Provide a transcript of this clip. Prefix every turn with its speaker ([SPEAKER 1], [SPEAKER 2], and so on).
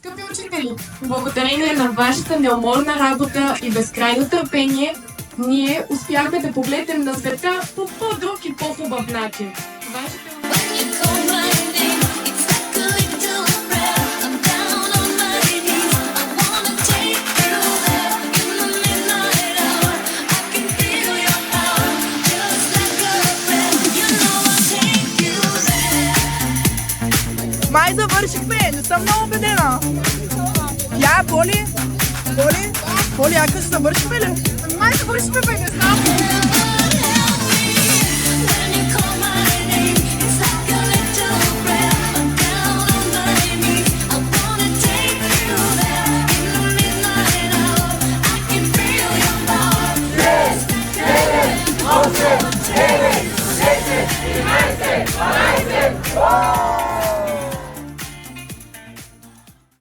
[SPEAKER 1] Скъпи учители, благодарение на вашата неуморна работа и безкрайно търпение, ние успяхме да погледнем на света по по-друг и по-хубав начин.
[SPEAKER 2] Май завършихме, не съм много убедена. Я, Поли? Поли, ако ще завършихме ли? Май завършихме, бе, не знам.